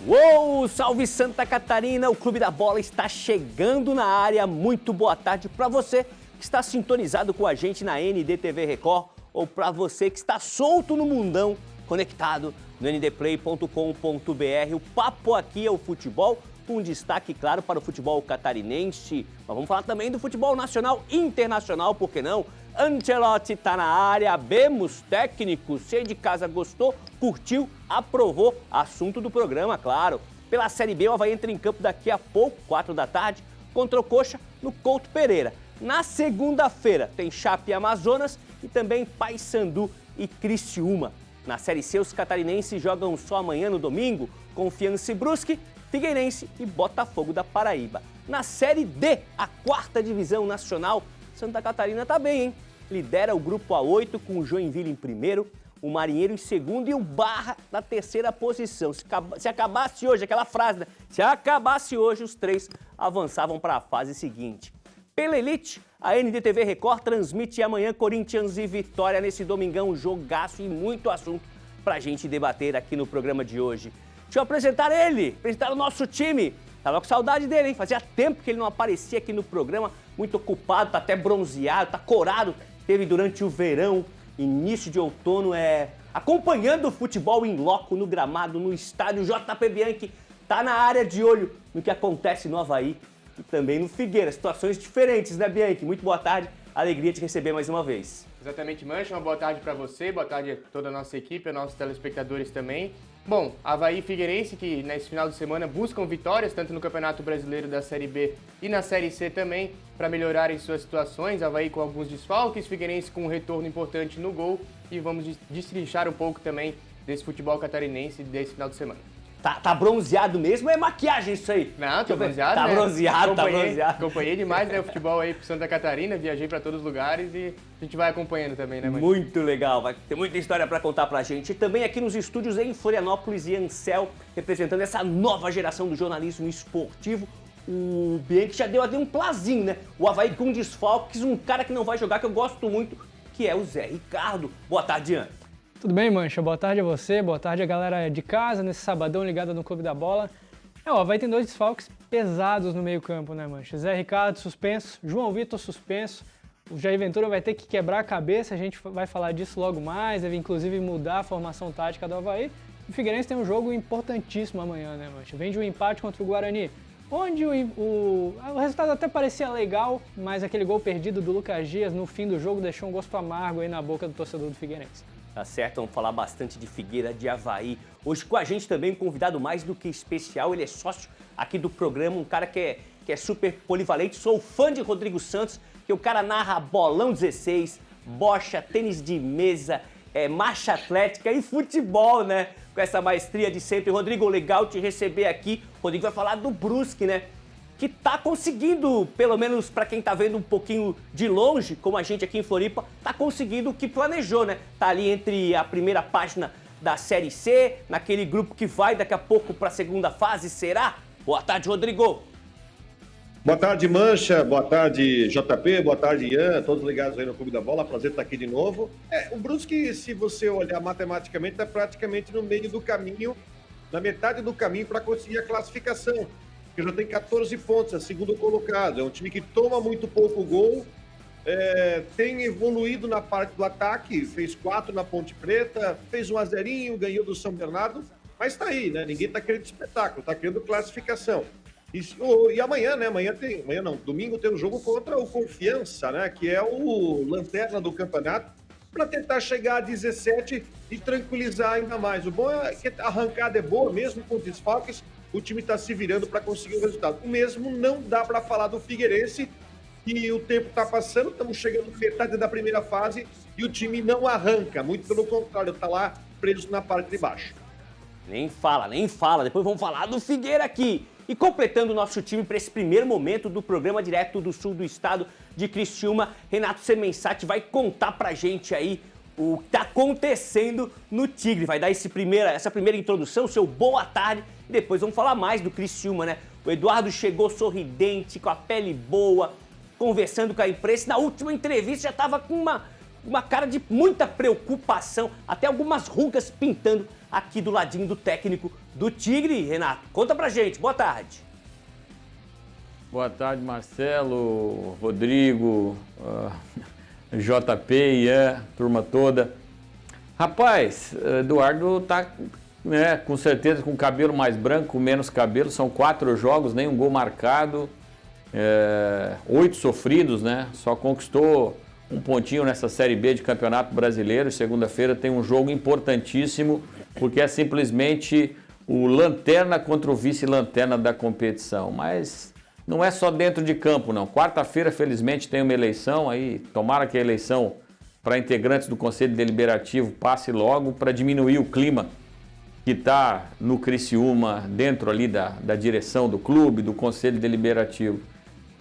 Uou, salve Santa Catarina, o Clube da Bola está chegando na área. Muito boa tarde para você que está sintonizado com a gente na NDTV Record ou para você que está solto no mundão, conectado no ndplay.com.br. O papo aqui é o futebol, com destaque, claro, para o futebol catarinense. Mas vamos falar também do futebol nacional e internacional, por que não? Ancelotti está na área, abemos técnico, se de casa gostou, curtiu, aprovou, assunto do programa, claro. Pela Série B, o Avaí entra em campo daqui a pouco, 4 da tarde, contra o Coxa, no Couto Pereira. Na segunda-feira, tem Chape e Amazonas e também Paysandu e Criciúma. Na Série C, os catarinenses jogam só amanhã no domingo, Confiança e Brusque, Figueirense e Botafogo da Paraíba. Na Série D, a 4ª divisão nacional, Santa Catarina tá bem, hein? Lidera o grupo A8 com o Joinville em primeiro, o Marinheiro em segundo e o Barra na terceira posição. Se acabasse hoje, aquela frase, né? Se acabasse hoje, os três avançavam para a fase seguinte. Pela Elite, a NDTV Record transmite amanhã Corinthians e Vitória nesse domingão, jogaço e muito assunto pra gente debater aqui no programa de hoje. Deixa eu apresentar o nosso time. Tava com saudade dele, hein? Fazia tempo que ele não aparecia aqui no programa, muito ocupado, tá até bronzeado, tá corado. Teve durante o verão, início de outono, acompanhando o futebol em loco, no gramado, no estádio. JP Bianchi tá na área de olho no que acontece no Avaí e também no Figueira. Situações diferentes, né, Bianchi? Muito boa tarde, alegria de receber mais uma vez. Exatamente, Mancha, uma boa tarde para você, boa tarde a toda a nossa equipe, a nossos telespectadores também. Bom, Avaí e Figueirense, que nesse final de semana buscam vitórias, tanto no Campeonato Brasileiro da Série B e na Série C também, para melhorarem suas situações. Avaí com alguns desfalques, Figueirense com um retorno importante no gol, e vamos destrinchar um pouco também desse futebol catarinense desse final de semana. Tá bronzeado mesmo? É maquiagem isso aí? Não, tô bronzeado, tá né? Bronzeado. Acompanhei demais, né, o futebol aí pro Santa Catarina, viajei para todos os lugares e a gente vai acompanhando também, né, mãe? Muito legal, vai ter muita história para contar pra gente. E também aqui nos estúdios em Florianópolis e Ansel, representando essa nova geração do jornalismo esportivo. O Bianchi já deu um plazinho, né? O Avaí com desfalques, um cara que não vai jogar, que eu gosto muito, que é o Zé Ricardo. Boa tarde, Ian. Tudo bem, Mancha? Boa tarde a você, boa tarde a galera de casa, nesse sabadão ligado no Clube da Bola. Vai ter 2 desfalques pesados no meio campo, né, Mancha? Zé Ricardo suspenso, João Vitor suspenso, o Jair Ventura vai ter que quebrar a cabeça, a gente vai falar disso logo mais, deve inclusive mudar a formação tática do Avaí. O Figueirense tem um jogo importantíssimo amanhã, né, Mancha? Vem de um empate contra o Guarani, onde o resultado até parecia legal, mas aquele gol perdido do Lucas Dias no fim do jogo deixou um gosto amargo aí na boca do torcedor do Figueirense. Tá certo, vamos falar bastante de Figueira, de Avaí. Hoje com a gente também um convidado mais do que especial, ele é sócio aqui do programa, um cara que é super polivalente. Sou fã de Rodrigo Santos, que o cara narra bolão 16, bocha, tênis de mesa, marcha atlética e futebol, né? Com essa maestria de sempre. Rodrigo, legal te receber aqui. Rodrigo vai falar do Brusque, né? Que tá conseguindo, pelo menos para quem tá vendo um pouquinho de longe, como a gente aqui em Floripa, tá conseguindo o que planejou, né? Tá ali entre a primeira página da Série C, naquele grupo que vai daqui a pouco para a segunda fase, será? Boa tarde, Rodrigo. Boa tarde, Mancha, boa tarde, JP, boa tarde, Ian, todos ligados aí no Clube da Bola, prazer estar aqui de novo. O Brusque, se você olhar matematicamente, tá praticamente no meio do caminho, na metade do caminho para conseguir a classificação. Que já tem 14 pontos, é segundo colocado. É um time que toma muito pouco gol, tem evoluído na parte do ataque, fez 4 na Ponte Preta, fez 1-0, ganhou do São Bernardo, mas tá aí, né? Ninguém tá querendo espetáculo, tá querendo classificação. E amanhã, né? Domingo tem um jogo contra o Confiança, né? Que é o lanterna do campeonato, para tentar chegar a 17 e tranquilizar ainda mais. O bom é que a arrancada é boa, mesmo com desfalques, o time está se virando para conseguir o resultado. O mesmo não dá para falar do Figueirense, que o tempo está passando, estamos chegando na metade da primeira fase e o time não arranca, muito pelo contrário, está lá preso na parte de baixo. Nem fala, depois vamos falar do Figueira aqui. E completando o nosso time para esse primeiro momento do programa direto do sul do estado de Criciúma, Renato Semensati vai contar pra gente aí o que tá acontecendo no Tigre. Vai dar essa primeira introdução, seu boa tarde, e depois vamos falar mais do Criciúma, né? O Eduardo chegou sorridente, com a pele boa, conversando com a imprensa. Na última entrevista já tava com uma cara de muita preocupação, até algumas rugas pintando aqui do ladinho do técnico do Tigre, Renato. Conta pra gente, boa tarde. Boa tarde, Marcelo, Rodrigo, JP, Ian, turma toda. Rapaz, Eduardo tá, com certeza com o cabelo mais branco, com menos cabelo. São 4 jogos, nenhum gol marcado, 8 sofridos, né? Só conquistou um pontinho nessa Série B de Campeonato Brasileiro. Segunda-feira tem um jogo importantíssimo, porque é simplesmente o lanterna contra o vice-lanterna da competição. Mas não é só dentro de campo, não. Quarta-feira, felizmente, tem uma eleição aí. Tomara que a eleição para integrantes do Conselho Deliberativo passe logo para diminuir o clima que está no Criciúma, dentro ali da direção do clube, do Conselho Deliberativo.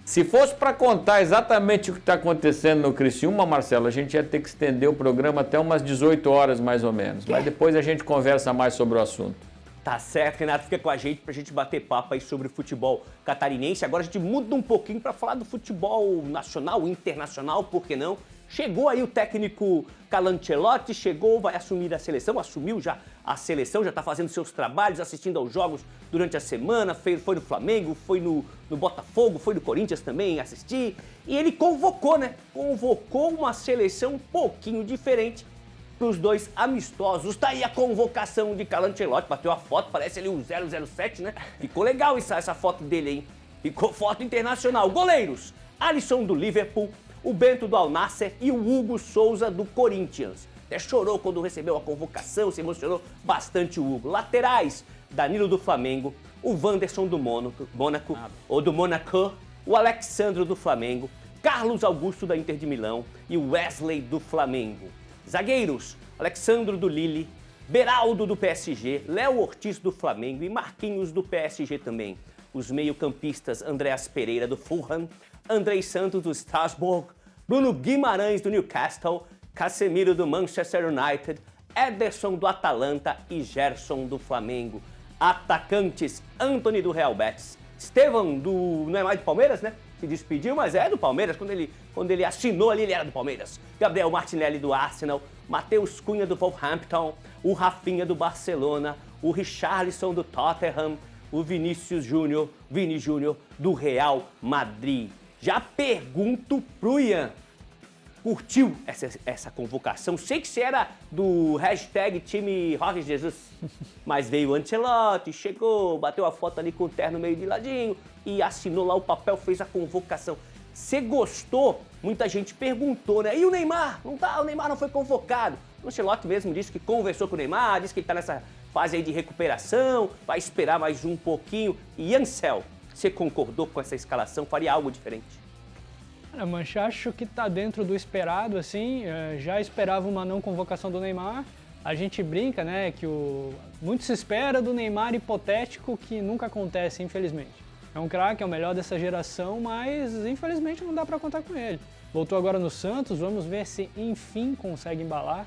Se fosse para contar exatamente o que está acontecendo no Criciúma, Marcelo, a gente ia ter que estender o programa até umas 18 horas, mais ou menos. Mas depois a gente conversa mais sobre o assunto. Tá certo, Renato, fica com a gente pra gente bater papo aí sobre o futebol catarinense. Agora a gente muda um pouquinho para falar do futebol nacional, internacional, por que não? Chegou aí o técnico Carlo Ancelotti, vai assumir a seleção, assumiu já a seleção, já está fazendo seus trabalhos, assistindo aos jogos durante a semana, foi no Flamengo, foi no Botafogo, foi no Corinthians também assistir. E ele convocou, né? Convocou uma seleção um pouquinho diferente para os 2 amistosos. Tá aí a convocação de Carlo Ancelotti, bateu a foto, parece ali um 007, né? Ficou legal essa foto dele, hein? Ficou foto internacional. Goleiros, Alisson do Liverpool, o Bento do Al Nassr e o Hugo Souza do Corinthians. Até chorou quando recebeu a convocação, se emocionou bastante o Hugo. Laterais, Danilo do Flamengo, o Wanderson do Mônaco, o Alexandro do Flamengo, Carlos Augusto da Inter de Milão e o Wesley do Flamengo. Zagueiros, Alexandro do Lille, Beraldo do PSG, Léo Ortiz do Flamengo e Marquinhos do PSG também. Os meio-campistas, Andreas Pereira do Fulham, Andrei Santos do Strasbourg, Bruno Guimarães do Newcastle, Casemiro do Manchester United, Ederson do Atalanta e Gerson do Flamengo. Atacantes, Antony do Real Betis, Estevão não é mais do Palmeiras, né? Se despediu, mas é do Palmeiras. Quando ele assinou ali, ele era do Palmeiras. Gabriel Martinelli do Arsenal, Matheus Cunha do Wolverhampton, o Rafinha do Barcelona, o Richarlison do Tottenham, o Vini Júnior do Real Madrid. Já pergunto pro Ian, curtiu essa convocação? Sei que você era do hashtag time Jorge Jesus, mas veio o Ancelotti, chegou, bateu a foto ali com o terno meio de ladinho e assinou lá o papel, fez a convocação. Você gostou? Muita gente perguntou, né? E o Neymar? O Neymar não foi convocado. O Ancelotti mesmo disse que conversou com o Neymar, disse que ele está nessa fase aí de recuperação, vai esperar mais um pouquinho. E Ansel, você concordou com essa escalação? Faria algo diferente? Mancha, acho que está dentro do esperado, assim, já esperava uma não convocação do Neymar. A gente brinca, né, que muito se espera do Neymar hipotético, que nunca acontece, infelizmente. É um craque, é o melhor dessa geração, mas infelizmente não dá para contar com ele. Voltou agora no Santos, vamos ver se enfim consegue embalar,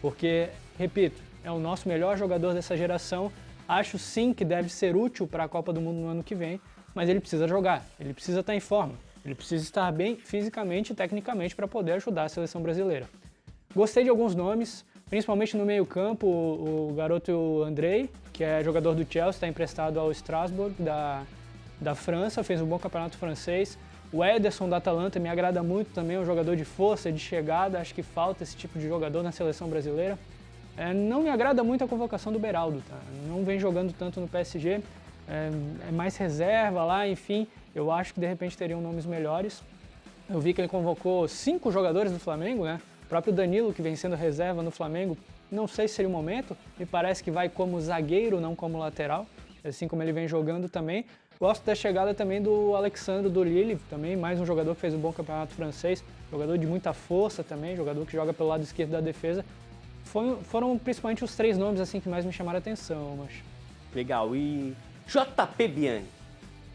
porque, repito, é o nosso melhor jogador dessa geração. Acho sim que deve ser útil para a Copa do Mundo no ano que vem, mas ele precisa jogar, ele precisa estar em forma. Ele precisa estar bem fisicamente e tecnicamente para poder ajudar a seleção brasileira. Gostei de alguns nomes, principalmente no meio-campo, o garoto Andrei, que é jogador do Chelsea, está emprestado ao Strasbourg, da França, fez um bom campeonato francês. O Ederson da Atalanta me agrada muito também, um jogador de força, de chegada, acho que falta esse tipo de jogador na seleção brasileira. Não me agrada muito a convocação do Beraldo, tá? Não vem jogando tanto no PSG, é mais reserva lá, enfim. Eu acho que de repente teriam nomes melhores. Eu vi que ele convocou 5 jogadores do Flamengo, né? O próprio Danilo, que vem sendo reserva no Flamengo, não sei se seria o momento. Me parece que vai como zagueiro, não como lateral, assim como ele vem jogando também. Gosto da chegada também do Alexandre do Lille, também mais um jogador que fez um bom campeonato francês, jogador de muita força também, jogador que joga pelo lado esquerdo da defesa. Foram principalmente os 3 nomes assim que mais me chamaram a atenção, mas... Legal. E JP Bianchi,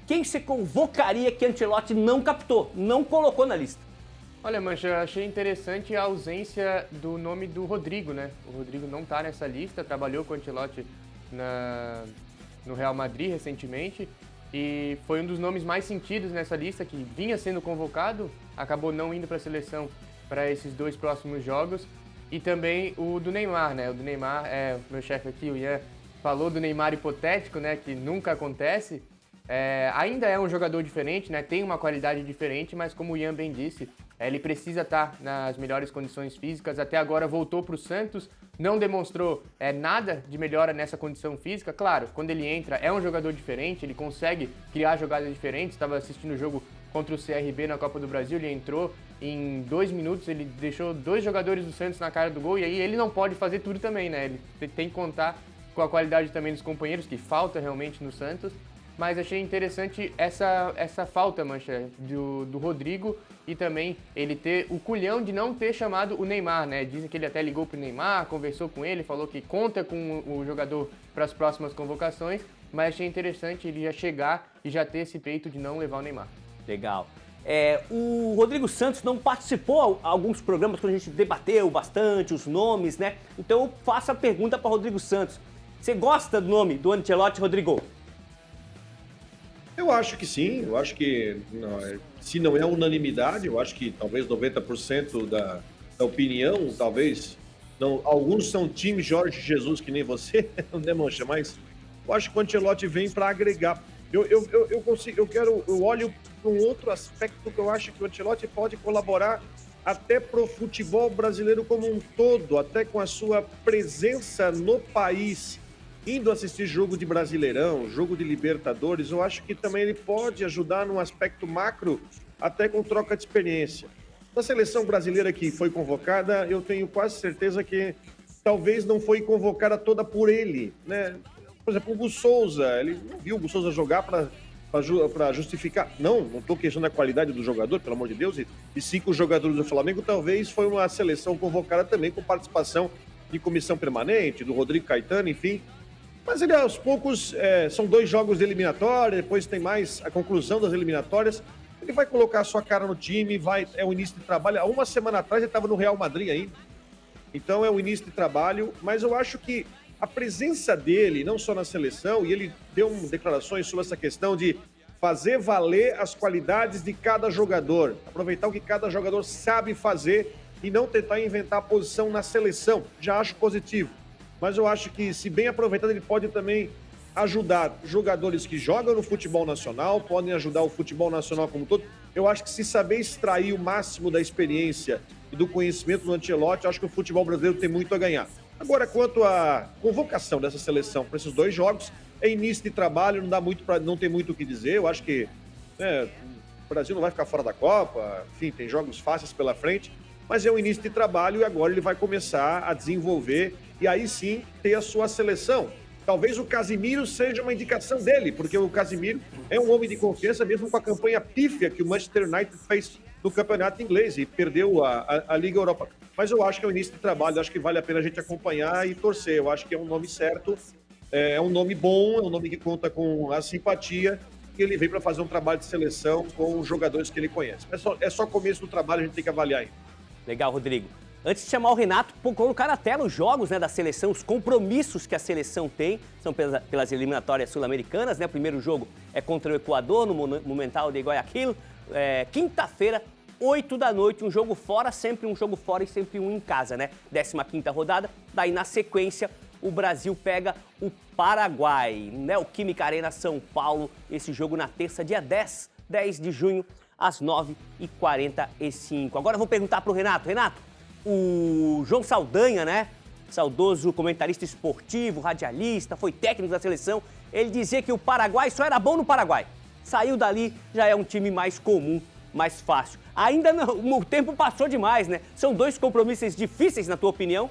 quem você convocaria que Ancelotti não captou, não colocou na lista? Olha, Mancha, eu achei interessante a ausência do nome do Rodrigo, né? O Rodrigo não está nessa lista, trabalhou com o Ancelotti no Real Madrid recentemente e foi um dos nomes mais sentidos nessa lista, que vinha sendo convocado, acabou não indo para a seleção para esses 2 próximos jogos. E também o do Neymar, né? O do Neymar, o meu chefe aqui, o Ian, falou do Neymar hipotético, né, que nunca acontece. Ainda é um jogador diferente, né, tem uma qualidade diferente, mas como o Ian bem disse, ele precisa estar nas melhores condições físicas. Até agora voltou para o Santos, não demonstrou nada de melhora nessa condição física. Claro, quando ele entra é um jogador diferente, ele consegue criar jogadas diferentes. Estava assistindo o jogo contra o CRB na Copa do Brasil, ele entrou em 2 minutos, ele deixou 2 jogadores do Santos na cara do gol, e aí ele não pode fazer tudo também, né? Ele tem que contar com a qualidade também dos companheiros, que falta realmente no Santos. Mas achei interessante essa falta, Mancha, do Rodrigo, e também ele ter o culhão de não ter chamado o Neymar, né? Dizem que ele até ligou pro Neymar, conversou com ele, falou que conta com o jogador para as próximas convocações, mas achei interessante ele já chegar e já ter esse peito de não levar o Neymar. Legal. O Rodrigo Santos não participou de alguns programas quando a gente debateu bastante os nomes, né? Então eu faço a pergunta para Rodrigo Santos. Você gosta do nome do Ancelotti, Rodrigo? Eu acho que sim, eu acho que se não é unanimidade, eu acho que talvez 90% da opinião, talvez, não, alguns são time Jorge Jesus, que nem você, né, Mancha, mas eu acho que o Ancelotti vem para agregar. Eu olho para um outro aspecto que eu acho que o Ancelotti pode colaborar até pro futebol brasileiro como um todo, até com a sua presença no país, indo assistir jogo de Brasileirão, jogo de Libertadores. Eu acho que também ele pode ajudar num aspecto macro, até com troca de experiência. Na seleção brasileira que foi convocada, eu tenho quase certeza que talvez não foi convocada toda por ele, né? Por exemplo, o Hugo Souza, ele não viu o Hugo Souza jogar para justificar. Não estou questionando a qualidade do jogador, pelo amor de Deus, e 5 jogadores do Flamengo talvez foi uma seleção convocada também com participação de comissão permanente, do Rodrigo Caetano, enfim. Mas ele, aos poucos, são 2 jogos de eliminatória, depois tem mais a conclusão das eliminatórias. Ele vai colocar a sua cara no time, é o início de trabalho. Há uma semana atrás ele estava no Real Madrid ainda. Então é o início de trabalho, mas eu acho que a presença dele, não só na seleção, e ele deu declarações sobre essa questão de fazer valer as qualidades de cada jogador, aproveitar o que cada jogador sabe fazer e não tentar inventar a posição na seleção. Já acho positivo. Mas eu acho que, se bem aproveitado, ele pode também ajudar jogadores que jogam no futebol nacional, podem ajudar o futebol nacional como um todo. Eu acho que, se saber extrair o máximo da experiência e do conhecimento do Ancelotti, eu acho que o futebol brasileiro tem muito a ganhar. Agora, quanto à convocação dessa seleção para esses 2 jogos, é início de trabalho, não tem muito o que dizer. Eu acho que o Brasil não vai ficar fora da Copa, enfim, tem jogos fáceis pela frente, mas é um início de trabalho e agora ele vai começar a desenvolver e aí sim ter a sua seleção. Talvez o Casemiro seja uma indicação dele, porque o Casemiro é um homem de confiança, mesmo com a campanha pífia que o Manchester United fez no campeonato inglês e perdeu a Liga Europa. Mas eu acho que é o início de trabalho, acho que vale a pena a gente acompanhar e torcer. Eu acho que é um nome certo, é um nome bom, é um nome que conta com a simpatia, que ele vem para fazer um trabalho de seleção com os jogadores que ele conhece. É só começo do trabalho, a gente tem que avaliar aí. Legal, Rodrigo. Antes de chamar o Renato, colocar na tela os jogos, né, da seleção, os compromissos que a seleção tem, são pelas eliminatórias sul-americanas, né? O primeiro jogo é contra o Equador, no Monumental de Guayaquil, quinta-feira, 8 da noite, um jogo fora, sempre um jogo fora e sempre um em casa, né? 15ª rodada, daí na sequência o Brasil pega o Paraguai, né? O Química Arena São Paulo, esse jogo na terça, dia 10 de junho, às 9h45. Agora eu vou perguntar pro Renato. Renato, o João Saldanha, né? Saudoso comentarista esportivo, radialista, foi técnico da seleção. Ele dizia que o Paraguai só era bom no Paraguai. Saiu dali, já é um time mais comum, mais fácil. Ainda não, o tempo passou demais, né? São 2 compromissos difíceis, na tua opinião?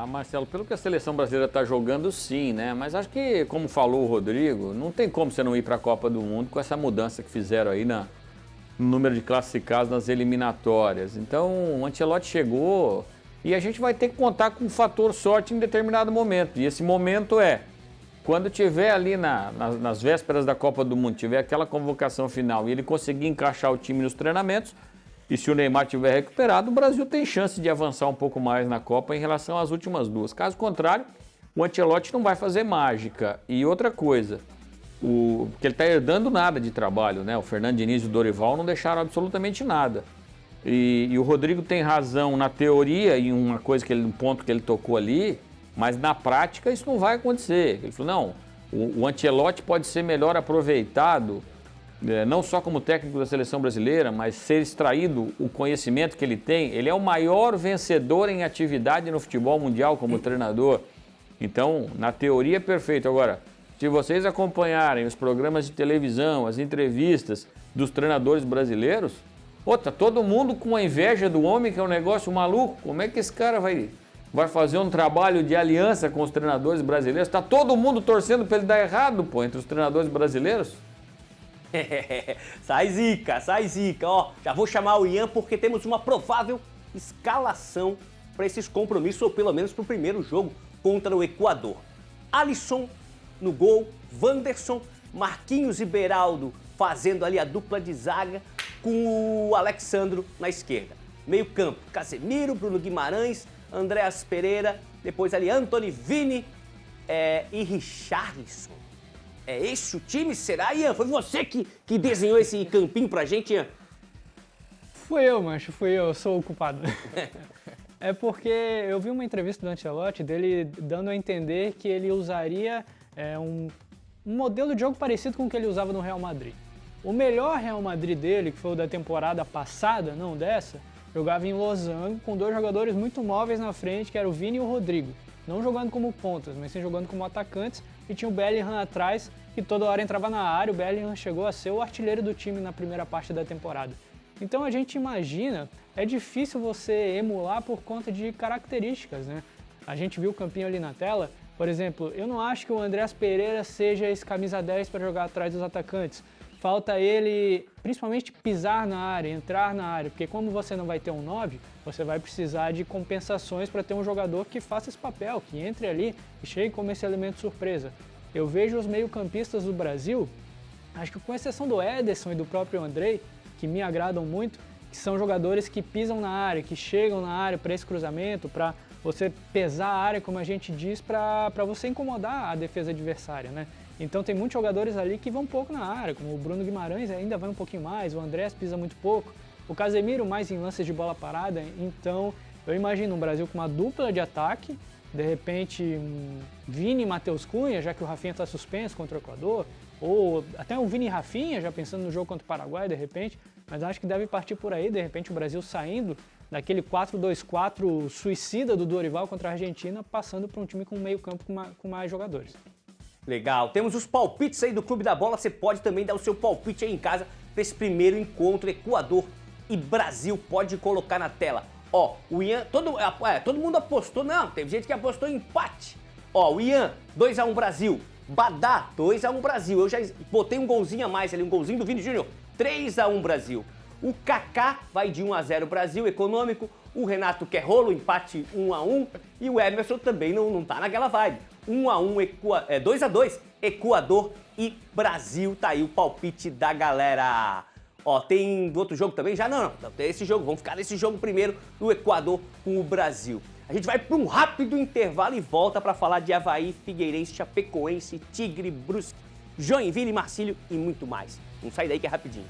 Marcelo, pelo que a seleção brasileira está jogando, sim, né? Mas acho que, como falou o Rodrigo, não tem como você não ir para a Copa do Mundo com essa mudança que fizeram aí no número de classificados nas eliminatórias. Então, o Ancelotti chegou e a gente vai ter que contar com um fator sorte em determinado momento. E esse momento é quando tiver ali nas vésperas da Copa do Mundo, tiver aquela convocação final e ele conseguir encaixar o time nos treinamentos, e se o Neymar tiver recuperado, o Brasil tem chance de avançar um pouco mais na Copa em relação às últimas 2. Caso contrário, o Ancelotti não vai fazer mágica. E outra coisa, porque ele está herdando nada de trabalho, né? O Fernando Diniz e o Dorival não deixaram absolutamente nada. E o Rodrigo tem razão na teoria, em um ponto que ele tocou ali, mas na prática isso não vai acontecer. Ele falou, não, o Ancelotti pode ser melhor aproveitado, não só como técnico da seleção brasileira, mas ser extraído o conhecimento que ele tem. Ele é o maior vencedor em atividade no futebol mundial como treinador. Então, na teoria, é perfeito. Agora, se vocês acompanharem os programas de televisão, as entrevistas dos treinadores brasileiros, tá todo mundo com a inveja do homem, que é um negócio maluco. Como é que esse cara vai fazer um trabalho de aliança com os treinadores brasileiros? Tá todo mundo torcendo para ele dar errado, entre os treinadores brasileiros? Sai zica. Ó, já vou chamar o Ian porque temos uma provável escalação para esses compromissos, ou pelo menos para o primeiro jogo contra o Equador. Alisson no gol, Wanderson, Marquinhos e Beraldo fazendo ali a dupla de zaga, com o Alexandro na esquerda. Meio campo, Casemiro, Bruno Guimarães, Andréas Pereira, depois ali Antony, Vini e Richarlison. É esse o time? Será, Ian? Foi você que desenhou esse campinho pra gente, Ian? Fui eu sou o culpado. É porque eu vi uma entrevista do Ancelotti dele dando a entender que ele usaria um modelo de jogo parecido com o que ele usava no Real Madrid. O melhor Real Madrid dele, que foi o da temporada passada, não dessa, jogava em losango com dois jogadores muito móveis na frente, que era o Vini e o Rodrigo. Não jogando como pontas, mas sim jogando como atacantes, e tinha o Bellingham atrás, que toda hora entrava na área. O Bellingham chegou a ser o artilheiro do time na primeira parte da temporada. Então a gente imagina, é difícil você emular por conta de características, né? A gente viu o campinho ali na tela, por exemplo, eu não acho que o Andréas Pereira seja esse camisa 10 para jogar atrás dos atacantes. Falta ele, principalmente, pisar na área, entrar na área, porque como você não vai ter um 9, você vai precisar de compensações para ter um jogador que faça esse papel, que entre ali e chegue como esse elemento surpresa. Eu vejo os meio-campistas do Brasil, acho que com exceção do Ederson e do próprio Andrei, que me agradam muito, que são jogadores que pisam na área, que chegam na área para esse cruzamento, para você pesar a área, como a gente diz, para você incomodar a defesa adversária, né? Então tem muitos jogadores ali que vão pouco na área, como o Bruno Guimarães ainda vai um pouquinho mais, o Andrés pisa muito pouco, o Casemiro mais em lances de bola parada. Então eu imagino um Brasil com uma dupla de ataque, de repente um Vini e Matheus Cunha, já que o Rafinha está suspenso contra o Equador, ou até um Vini e Rafinha, já pensando no jogo contra o Paraguai, de repente, mas acho que deve partir por aí, de repente o Brasil saindo daquele 4-2-4 suicida do Dorival contra a Argentina, passando para um time com meio campo com mais jogadores. Legal, temos os palpites aí do Clube da Bola, você pode também dar o seu palpite aí em casa para esse primeiro encontro Equador e Brasil, pode colocar na tela. Ó, o Ian, todo mundo apostou, não, teve gente que apostou em empate. Ó, o Ian, 2-1 Brasil, Badá, 2-1 Brasil, eu já botei um golzinho a mais ali, um golzinho do Vini Júnior, 3-1 Brasil. O Kaká vai de 1-0 Brasil, econômico, o Renato quer rolo, empate 1-1, e o Emerson também não tá naquela vibe. 1-1, 2-2, Equador e Brasil, tá aí o palpite da galera. Ó, tem outro jogo também? Já não, tem esse jogo, vamos ficar nesse jogo primeiro, do Equador com o Brasil. A gente vai para um rápido intervalo e volta para falar de Avaí, Figueirense, Chapecoense, Tigre, Brusque, Joinville, Marcílio e muito mais. Não sai daí que é rapidinho.